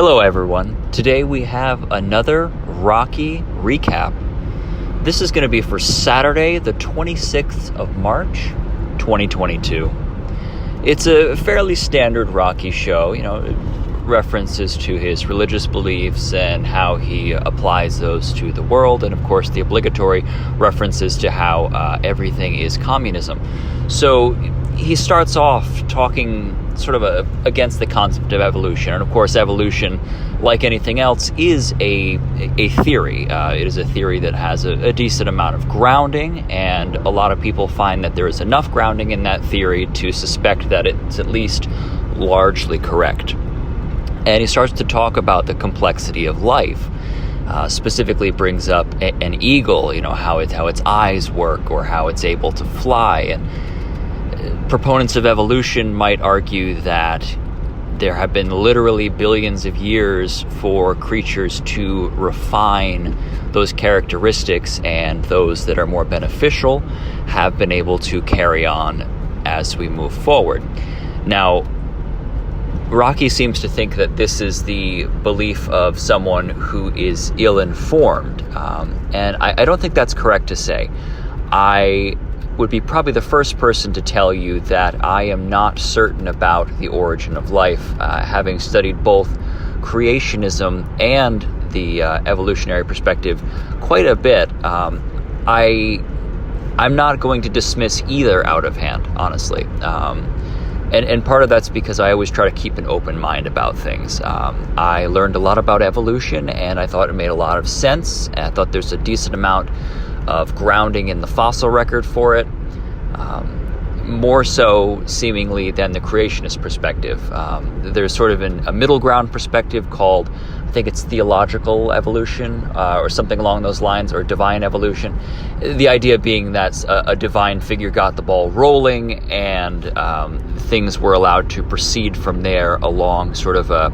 Hello everyone. Today we have another Rocky recap. This is going to be for Saturday, the 26th of March, 2022. It's a fairly standard Rocky show, references to his religious beliefs and how he applies those to the world, and of course the obligatory references to how everything is communism. So he starts off talking sort of against the concept of evolution, and of course evolution, like anything else, is a theory. It is a theory that has a decent amount of grounding, and a lot of people find that there is enough grounding in that theory to suspect that it's at least largely correct. And he starts to talk about the complexity of life. Specifically brings up an eagle, how its eyes work or how it's able to fly. And proponents of evolution might argue that there have been literally billions of years for creatures to refine those characteristics, and those that are more beneficial have been able to carry on as we move forward. Now, Rocky seems to think that this is the belief of someone who is ill-informed, and I don't think that's correct to say. I would be probably the first person to tell you that I am not certain about the origin of life, having studied both creationism and the evolutionary perspective quite a bit. I'm not going to dismiss either out of hand, honestly. And part of that's because I always try to keep an open mind about things. I learned a lot about evolution, and I thought it made a lot of sense. And I thought there's a decent amount of grounding in the fossil record for it, more so seemingly than the creationist perspective. There's sort of a middle ground perspective called, I think it's theological evolution, or something along those lines, or divine evolution. The idea being that a divine figure got the ball rolling, and things were allowed to proceed from there along sort of a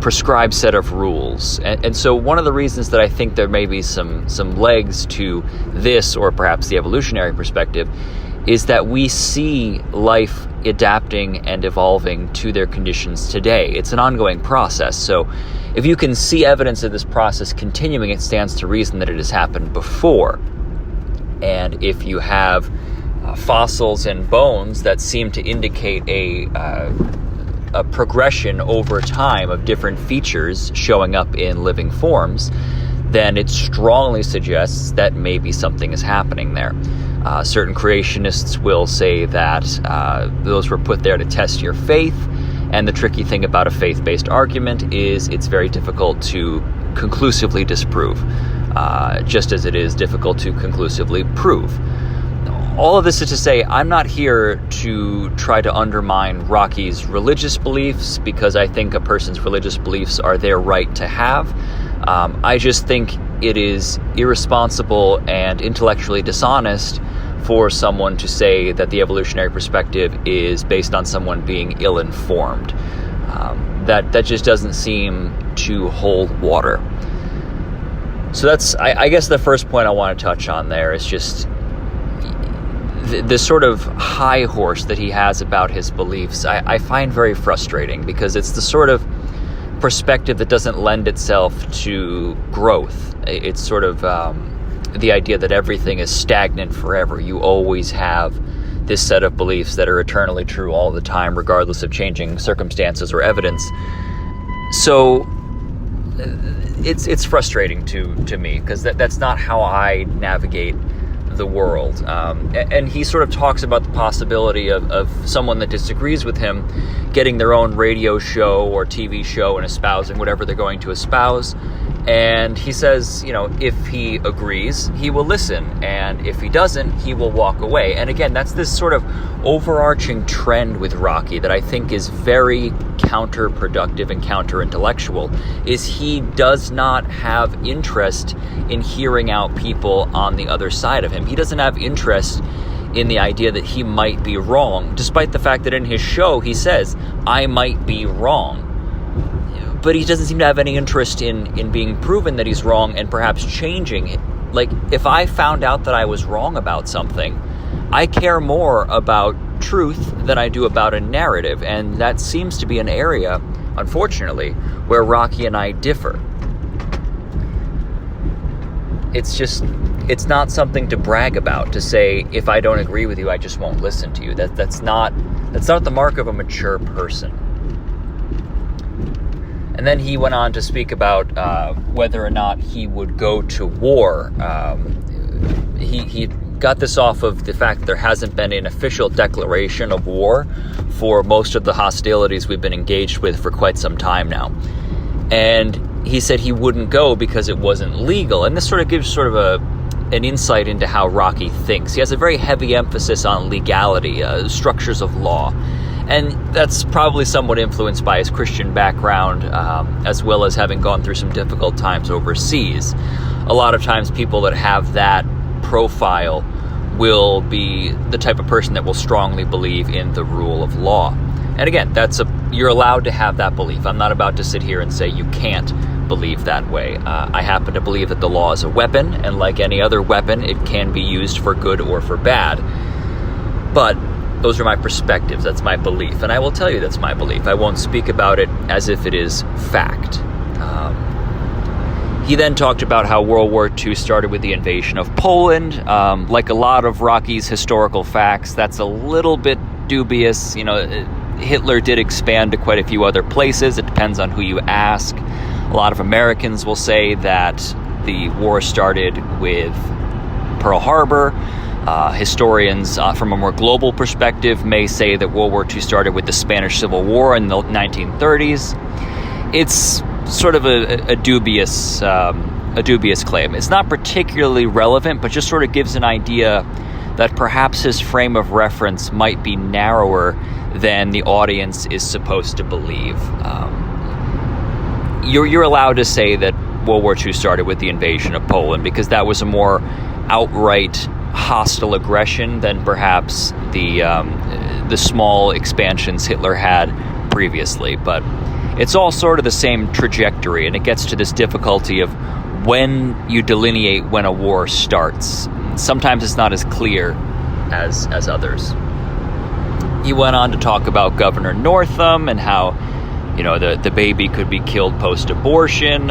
prescribed set of rules. And so one of the reasons that I think there may be some legs to this, or perhaps the evolutionary perspective, is that we see life adapting and evolving to their conditions today. It's an ongoing process. So if you can see evidence of this process continuing, it stands to reason that it has happened before. And if you have fossils and bones that seem to indicate a progression over time of different features showing up in living forms, then it strongly suggests that maybe something is happening there. Certain creationists will say that those were put there to test your faith, and the tricky thing about a faith-based argument is it's very difficult to conclusively disprove, just as it is difficult to conclusively prove. All of this is to say, I'm not here to try to undermine Rocky's religious beliefs, because I think a person's religious beliefs are their right to have. I just think it is irresponsible and intellectually dishonest for someone to say that the evolutionary perspective is based on someone being ill-informed. That just doesn't seem to hold water. So that's, I guess, the first point I want to touch on there is just the sort of high horse that he has about his beliefs. I find very frustrating, because it's the sort of perspective that doesn't lend itself to growth. It's sort of the idea that everything is stagnant forever. You always have this set of beliefs that are eternally true all the time, regardless of changing circumstances or evidence. So it's frustrating to me, because that's not how I navigate the world. And he sort of talks about the possibility of someone that disagrees with him getting their own radio show or TV show and espousing whatever they're going to espouse. And he says, if he agrees, he will listen. And if he doesn't, he will walk away. And again, that's this sort of overarching trend with Rocky that I think is very counterproductive and counterintellectual, is he does not have interest in hearing out people on the other side of him. He doesn't have interest in the idea that he might be wrong, despite the fact that in his show he says, I might be wrong. But he doesn't seem to have any interest in being proven that he's wrong and perhaps changing it. Like, if I found out that I was wrong about something, I care more about truth than I do about a narrative. And that seems to be an area unfortunately, where Rocky and I differ. It's not something to brag about, to say, if I don't agree with you, I just won't listen to you. That's not the mark of a mature person. And then he went on to speak about whether or not he would go to war. He got this off of the fact that there hasn't been an official declaration of war for most of the hostilities we've been engaged with for quite some time now. And he said he wouldn't go because it wasn't legal. And this sort of gives an insight into how Rocky thinks. He has a very heavy emphasis on legality, structures of law. And that's probably somewhat influenced by his Christian background, as well as having gone through some difficult times overseas. A lot of times people that have that profile will be the type of person that will strongly believe in the rule of law. And again, you're allowed to have that belief. I'm not about to sit here and say you can't believe that way. I happen to believe that the law is a weapon, and like any other weapon, it can be used for good or for bad. But those are my perspectives. That's my belief. And I will tell you that's my belief. I won't speak about it as if it is fact. He then talked about how World War II started with the invasion of Poland. Like a lot of Rocky's historical facts, that's a little bit dubious. Hitler did expand to quite a few other places. It depends on who you ask. A lot of Americans will say that the war started with Pearl Harbor. Historians from a more global perspective may say that World War II started with the Spanish Civil War in the 1930s. It's sort of a dubious claim. It's not particularly relevant, but just sort of gives an idea that perhaps his frame of reference might be narrower than the audience is supposed to believe. You're allowed to say that World War II started with the invasion of Poland because that was a more outright hostile aggression than perhaps the small expansions Hitler had previously. But it's all sort of the same trajectory, and it gets to this difficulty of when you delineate when a war starts. Sometimes it's not as clear as others. He went on to talk about Governor Northam and how, the baby could be killed post-abortion.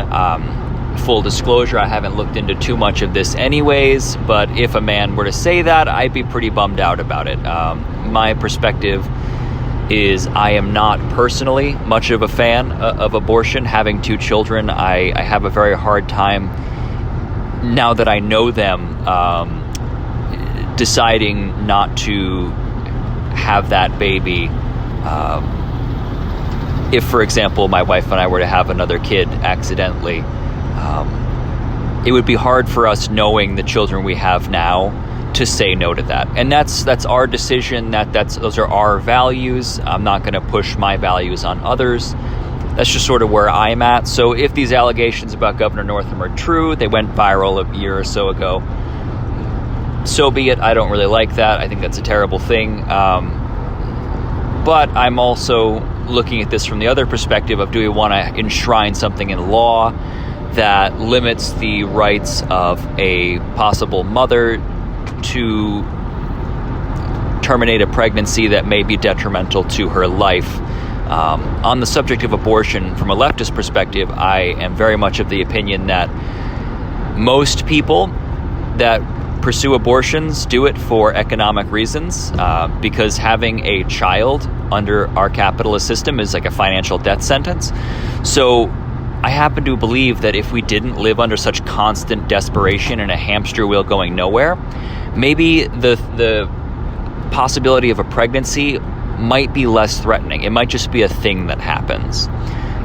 Full disclosure, I haven't looked into too much of this anyways, but if a man were to say that, I'd be pretty bummed out about it. My perspective is I am not personally much of a fan of abortion. Having 2 children, I have a very hard time, now that I know them, deciding not to have that baby. If, for example, my wife and I were to have another kid accidentally, it would be hard for us, knowing the children we have now, to say no to that. And that's our decision. Those are our values. I'm not going to push my values on others. That's just sort of where I'm at. So if these allegations about Governor Northam are true, they went viral a year or so ago, so be it. I don't really like that. I think that's a terrible thing. But I'm also looking at this from the other perspective of, do we want to enshrine something in law that limits the rights of a possible mother to terminate a pregnancy that may be detrimental to her life? On the subject of abortion, from a leftist perspective, I am very much of the opinion that most people that pursue abortions do it for economic reasons, because having a child under our capitalist system is like a financial death sentence. So I happen to believe that if we didn't live under such constant desperation and a hamster wheel going nowhere, maybe the possibility of a pregnancy might be less threatening. It might just be a thing that happens.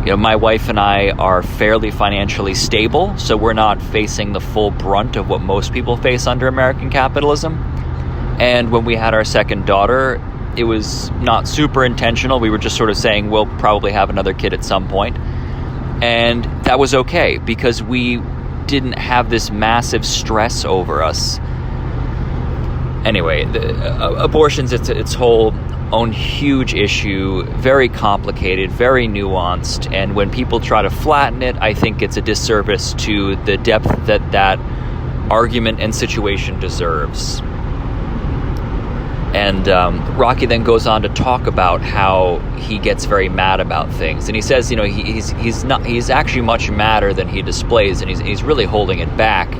My wife and I are fairly financially stable, so we're not facing the full brunt of what most people face under American capitalism. And when we had our second daughter, it was not super intentional. We were just sort of saying we'll probably have another kid at some point. And that was okay because we didn't have this massive stress over us. Anyway, abortion's its whole own huge issue, very complicated, very nuanced, and when people try to flatten it, I think it's a disservice to the depth that argument and situation deserves. And Rocky then goes on to talk about how he gets very mad about things, and he says, he's actually much madder than he displays, and he's really holding it back,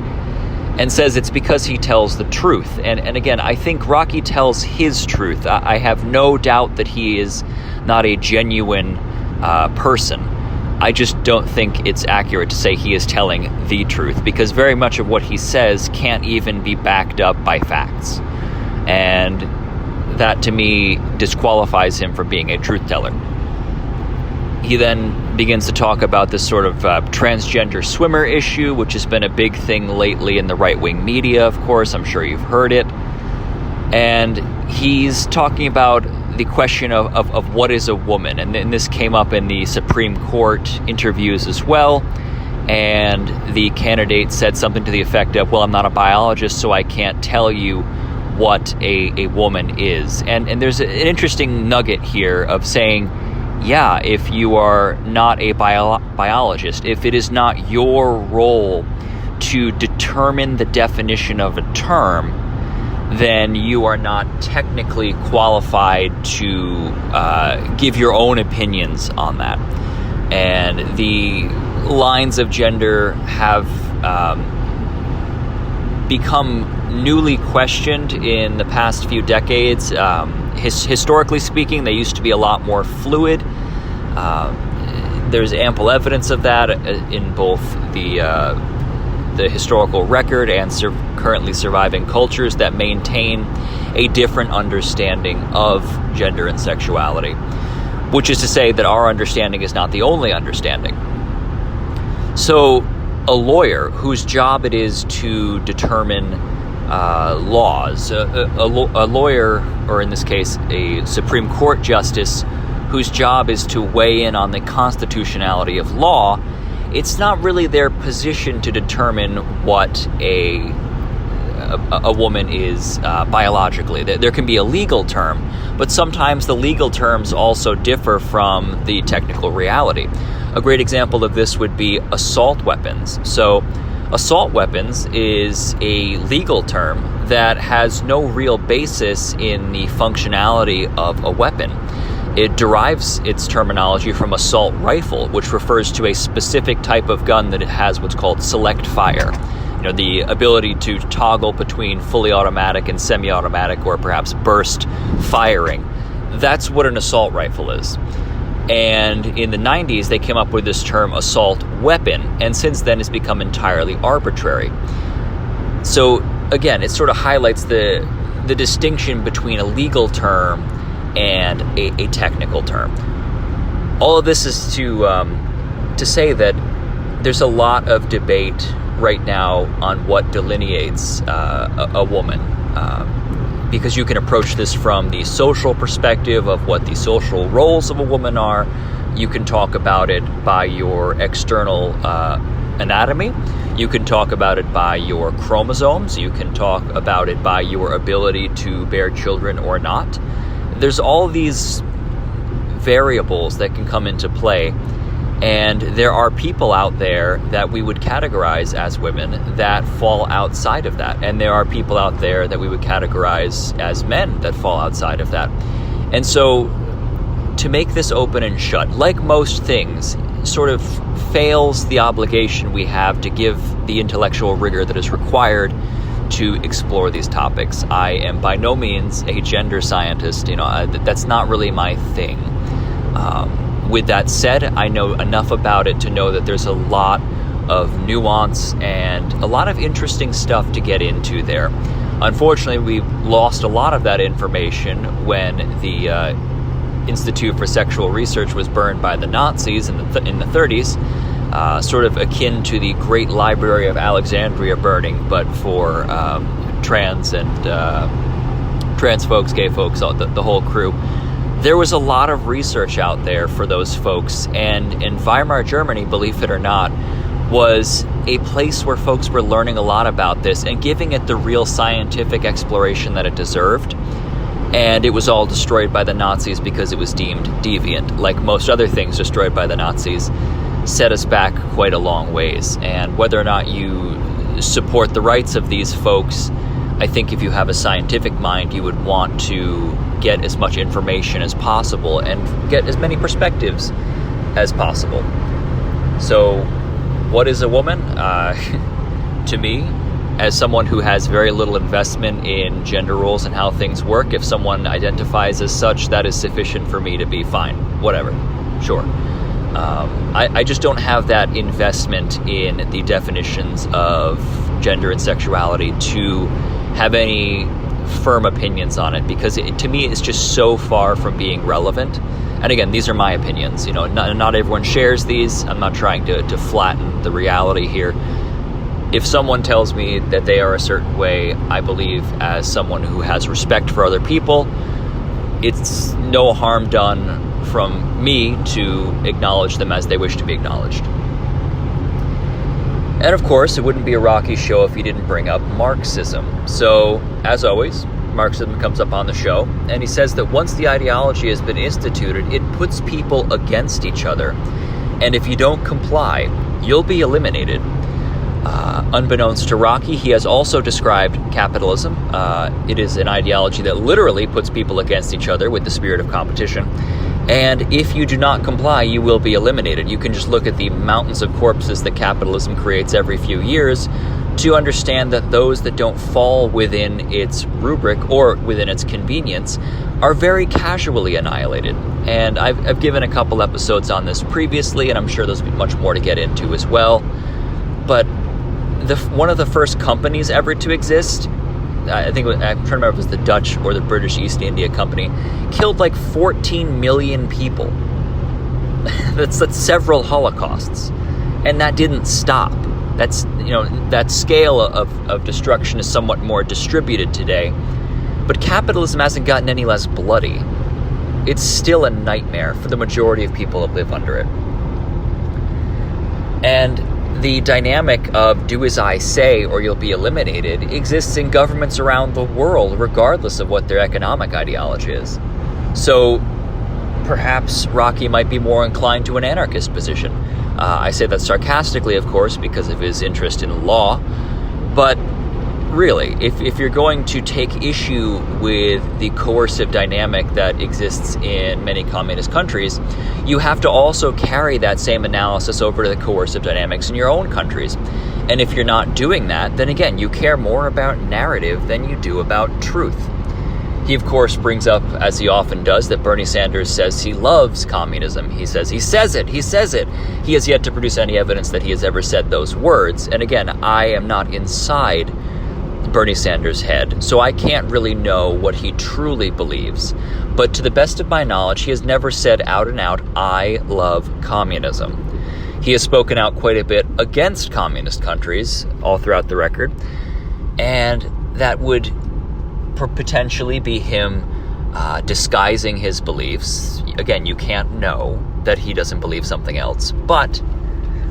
and says it's because he tells the truth. And again, I think Rocky tells his truth. I have no doubt that he is not a genuine person. I just don't think it's accurate to say he is telling the truth, because very much of what he says can't even be backed up by facts. And that, to me, disqualifies him from being a truth teller. He then begins to talk about this sort of transgender swimmer issue, which has been a big thing lately in the right-wing media, of course. I'm sure you've heard it. And he's talking about the question of what is a woman. And this came up in the Supreme Court interviews as well. And the candidate said something to the effect of, well, I'm not a biologist, so I can't tell you what a woman is. And there's an interesting nugget here of saying, yeah, if you are not a biologist, if it is not your role to determine the definition of a term, then you are not technically qualified to give your own opinions on that. And the lines of gender have become newly questioned in the past few decades. Historically speaking, they used to be a lot more fluid. There's ample evidence of that in both the historical record and currently surviving cultures that maintain a different understanding of gender and sexuality, which is to say that our understanding is not the only understanding. So a lawyer whose job it is to determine laws, a lawyer, or in this case, a Supreme Court justice whose job is to weigh in on the constitutionality of law, it's not really their position to determine what a woman is biologically. There can be a legal term, but sometimes the legal terms also differ from the technical reality. A great example of this would be assault weapons. So assault weapons is a legal term that has no real basis in the functionality of a weapon. It derives its terminology from assault rifle, which refers to a specific type of gun that it has what's called select fire. The ability to toggle between fully automatic and semi-automatic, or perhaps burst firing. That's what an assault rifle is. And in the 90s, they came up with this term assault weapon, and since then it's become entirely arbitrary. So again, it sort of highlights the distinction between a legal term and a technical term. All of this is to say that there's a lot of debate right now on what delineates a woman, because you can approach this from the social perspective of what the social roles of a woman are. You can talk about it by your external anatomy. You can talk about it by your chromosomes. You can talk about it by your ability to bear children or not. There's all these variables that can come into play. And there are people out there that we would categorize as women that fall outside of that. And there are people out there that we would categorize as men that fall outside of that. And so to make this open and shut, like most things, sort of fails the obligation we have to give the intellectual rigor that is required to explore these topics. I am by no means a gender scientist. That's not really my thing. With that said, I know enough about it to know that there's a lot of nuance and a lot of interesting stuff to get into there. Unfortunately, we lost a lot of that information when the Institute for Sexual Research was burned by the Nazis in the 30s, sort of akin to the Great Library of Alexandria burning, but for trans folks, gay folks, the whole crew. There was a lot of research out there for those folks, and in Weimar, Germany, believe it or not, was a place where folks were learning a lot about this and giving it the real scientific exploration that it deserved. And it was all destroyed by the Nazis because it was deemed deviant. Like most other things destroyed by the Nazis, set us back quite a long ways. And whether or not you support the rights of these folks, I think if you have a scientific mind, you would want to get as much information as possible and get as many perspectives as possible. So, what is a woman? To me, as someone who has very little investment in gender roles and how things work, if someone identifies as such, that is sufficient for me to be fine. Whatever. Sure. I just don't have that investment in the definitions of gender and sexuality to have any firm opinions on it, because to me it's just so far from being relevant. And again, these are my opinions. Not everyone shares these. I'm not trying to flatten the reality here. If someone tells me that they are a certain way, I believe as someone who has respect for other people, it's no harm done from me to acknowledge them as they wish to be acknowledged. And of course, it wouldn't be a Rocky show if he didn't bring up Marxism. So, as always, Marxism comes up on the show, and he says that once the ideology has been instituted, it puts people against each other. And if you don't comply, you'll be eliminated. Unbeknownst to Rocky, he has also described capitalism. It is an ideology that literally puts people against each other with the spirit of competition. And if you do not comply, you will be eliminated. You can just look at the mountains of corpses that capitalism creates every few years to understand that those that don't fall within its rubric or within its convenience are very casually annihilated. And I've given a couple episodes on this previously, and I'm sure there's much more to get into as well. But one of the first companies ever to exist, I'm trying to remember if it was the Dutch or the British East India Company, killed like 14 million people. That's several Holocausts. And that didn't stop. That scale of destruction is somewhat more distributed today. But capitalism hasn't gotten any less bloody. It's still a nightmare for the majority of people that live under it. And the dynamic of do as I say or you'll be eliminated exists in governments around the world, regardless of what their economic ideology is. So perhaps Rocky might be more inclined to an anarchist position. I say that sarcastically, of course, because of his interest in law. But really, if you're going to take issue with the coercive dynamic that exists in many communist countries, you have to also carry that same analysis over to the coercive dynamics in your own countries. And if you're not doing that, then again, you care more about narrative than you do about truth. He, of course, brings up, as he often does, that Bernie Sanders says he loves communism. He says it. He has yet to produce any evidence that he has ever said those words. And again, I am not inside Bernie Sanders' head, so I can't really know what he truly believes. But to the best of my knowledge, he has never said out and out, I love communism. He has spoken out quite a bit against communist countries all throughout the record, and that would potentially be him disguising his beliefs. Again, you can't know that he doesn't believe something else, but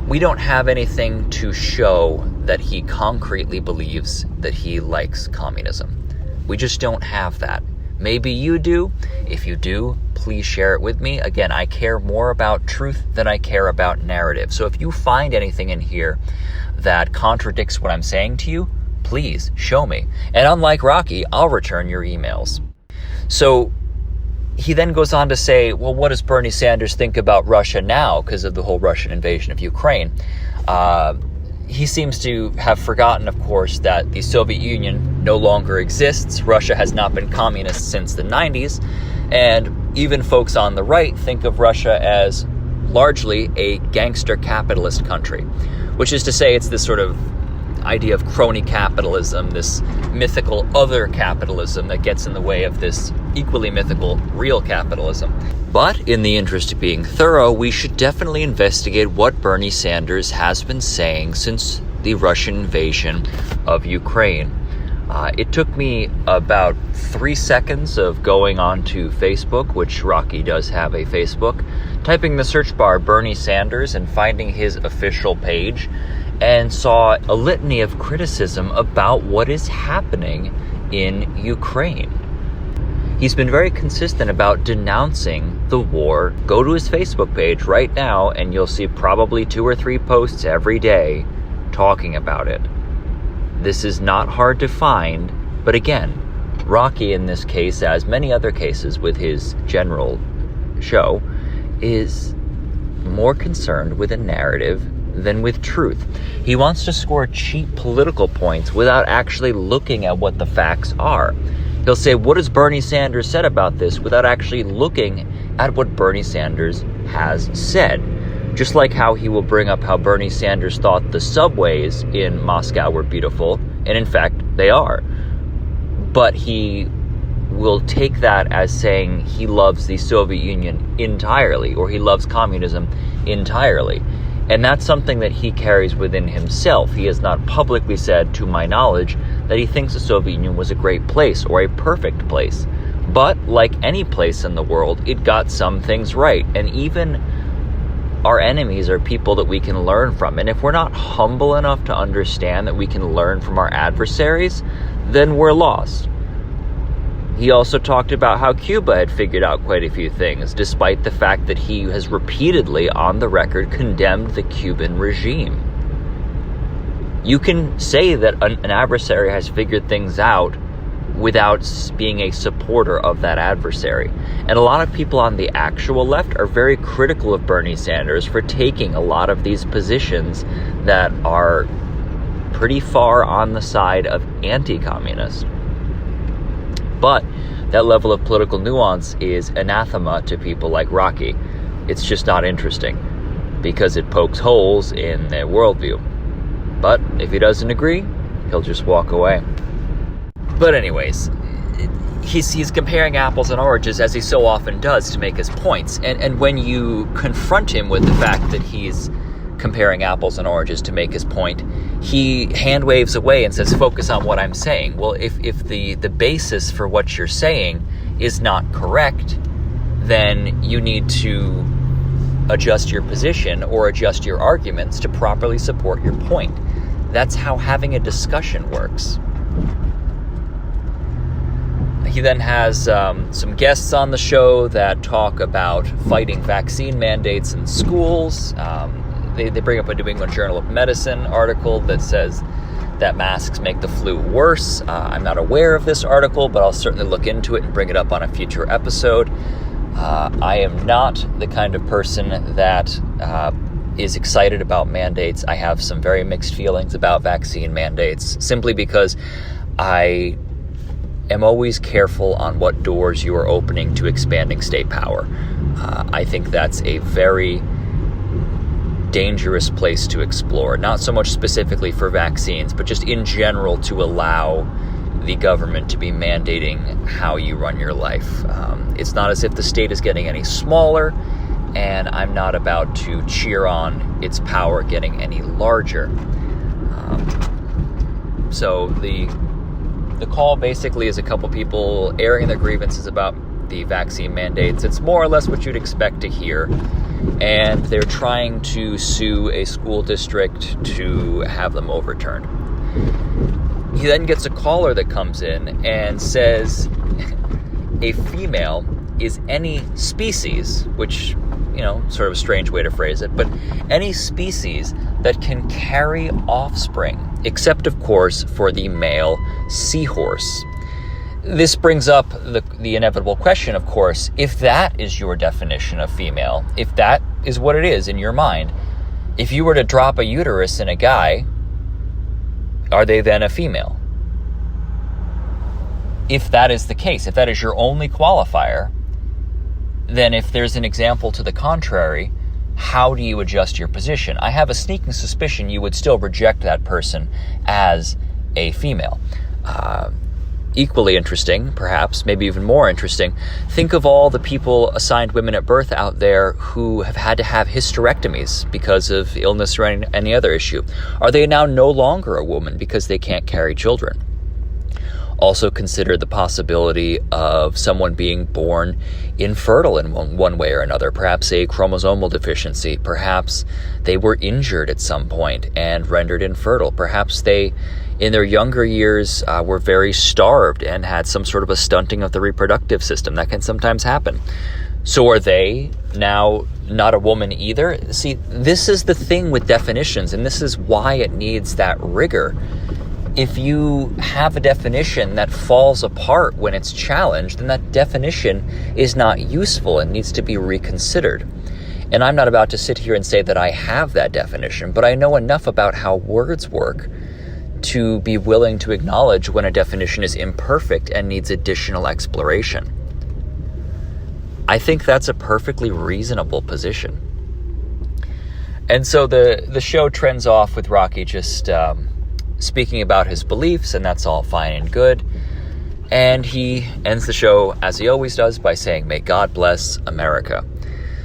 we don't have anything to show that he concretely believes that he likes communism. We just don't have that. Maybe you do. If you do, please share it with me. Again, I care more about truth than I care about narrative. So if you find anything in here that contradicts what I'm saying to you, please show me. And unlike Rocky, I'll return your emails. So he then goes on to say, well, what does Bernie Sanders think about Russia now because of the whole Russian invasion of Ukraine? He seems to have forgotten, of course, that the Soviet Union no longer exists. Russia has not been communist since the 90s. And even folks on the right think of Russia as largely a gangster capitalist country, which is to say it's this sort of idea of crony capitalism, this mythical other capitalism that gets in the way of this equally mythical real capitalism. But in the interest of being thorough, we should definitely investigate what Bernie Sanders has been saying since the Russian invasion of Ukraine. It took me about 3 seconds of going onto Facebook, which Rocky does have a Facebook, typing the search bar Bernie Sanders and finding his official page, and saw a litany of criticism about what is happening in Ukraine. He's been very consistent about denouncing the war. Go to his Facebook page right now and you'll see probably 2 or 3 posts every day talking about it. This is not hard to find. But again, Rocky in this case, as many other cases with his general show, is more concerned with a narrative than with truth. He wants to score cheap political points without actually looking at what the facts are. He'll say, what has Bernie Sanders said about this, without actually looking at what Bernie Sanders has said. Just like how he will bring up how Bernie Sanders thought the subways in Moscow were beautiful, and in fact, they are. But he will take that as saying he loves the Soviet Union entirely, or he loves communism entirely. And that's something that he carries within himself. He has not publicly said, to my knowledge, that he thinks the Soviet Union was a great place or a perfect place. But like any place in the world, it got some things right. And even our enemies are people that we can learn from. And if we're not humble enough to understand that we can learn from our adversaries, then we're lost. He also talked about how Cuba had figured out quite a few things, despite the fact that he has repeatedly, on the record, condemned the Cuban regime. You can say that an adversary has figured things out without being a supporter of that adversary. And a lot of people on the actual left are very critical of Bernie Sanders for taking a lot of these positions that are pretty far on the side of anti-communist. But that level of political nuance is anathema to people like Rocky. It's just not interesting because it pokes holes in their worldview. But if he doesn't agree, he'll just walk away. But anyways, he's comparing apples and oranges, as he so often does, to make his points. And when you confront him with the fact that he's comparing apples and oranges to make his point, he hand waves away and says, focus on what I'm saying. Well, if the basis for what you're saying is not correct, then you need to adjust your position or adjust your arguments to properly support your point. That's how having a discussion works. He then has some guests on the show that talk about fighting vaccine mandates in schools. They bring up a New England Journal of Medicine article that says that masks make the flu worse. I'm not aware of this article, but I'll certainly look into it and bring it up on a future episode. I am not the kind of person that is excited about mandates. I have some very mixed feelings about vaccine mandates, simply because I am always careful on what doors you are opening to expanding state power. I think that's a very dangerous place to explore, not so much specifically for vaccines, but just in general to allow the government to be mandating how you run your life. It's not as if the state is getting any smaller, and I'm not about to cheer on its power getting any larger. So the call basically is a couple people airing their grievances about the vaccine mandates. It's more or less what you'd expect to hear. And they're trying to sue a school district to have them overturned. He then gets a caller that comes in and says a female is any species, which, sort of a strange way to phrase it, but any species that can carry offspring, except, of course, for the male seahorse. This brings up the inevitable question, of course, if that is your definition of female, if that is what it is in your mind, if you were to drop a uterus in a guy, are they then a female? If that is the case, if that is your only qualifier, then if there's an example to the contrary, how do you adjust your position? I have a sneaking suspicion you would still reject that person as a female. Equally interesting, perhaps, maybe even more interesting, think of all the people assigned women at birth out there who have had to have hysterectomies because of illness or any other issue. Are they now no longer a woman because they can't carry children? Also consider the possibility of someone being born infertile in one way or another, perhaps a chromosomal deficiency, perhaps they were injured at some point and rendered infertile, perhaps they in their younger years were very starved and had some sort of a stunting of the reproductive system. That can sometimes happen. So are they now not a woman either? See, this is the thing with definitions, and this is why it needs that rigor. if you have a definition that falls apart when it's challenged, then that definition is not useful and needs to be reconsidered. And I'm not about to sit here and say that I have that definition, but I know enough about how words work to be willing to acknowledge when a definition is imperfect and needs additional exploration. I think that's a perfectly reasonable position. And so the show trends off with Rocky just speaking about his beliefs, and that's all fine and good. And he ends the show, as he always does, by saying, "May God bless America."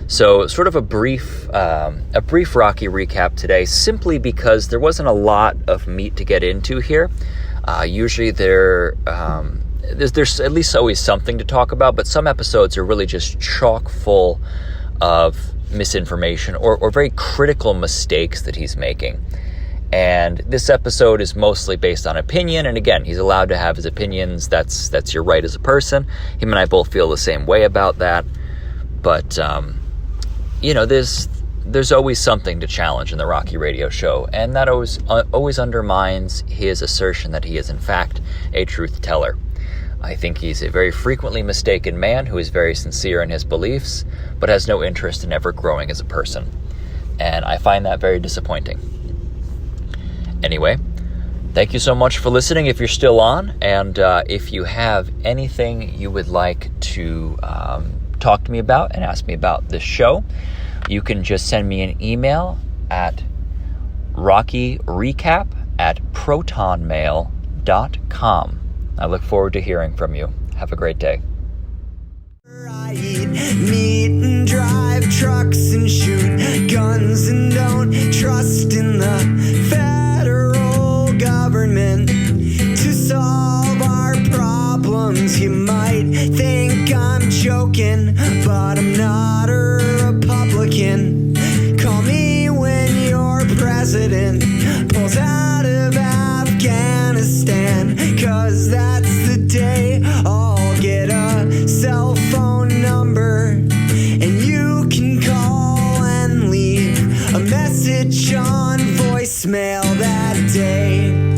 So sort of a brief Rocky recap today, simply because there wasn't a lot of meat to get into here. Usually there's at least always something to talk about, but some episodes are really just chock full of misinformation or very critical mistakes that he's making. And this episode is mostly based on opinion, and again, he's allowed to have his opinions. That's your right as a person. Him and I both feel the same way about that. But there's always something to challenge in the Rocky Radio Show, and that always undermines his assertion that he is in fact a truth teller. I think he's a very frequently mistaken man who is very sincere in his beliefs, but has no interest in ever growing as a person. And I find that very disappointing. Anyway, thank you so much for listening if you're still on, and if you have anything you would like to talk to me about and ask me about this show, you can just send me an email at rockyrecap@protonmail.com. I look forward to hearing from you. Have a great day. I eat meat and drive trucks and shoot guns and don't trust in the federal government to solve our problems. You might think I'm joking, but I'm not a Republican. Call me when your president pulls out of Afghanistan, 'cause that's the day I'll get a cell phone number and you can call and leave a message on voicemail that day.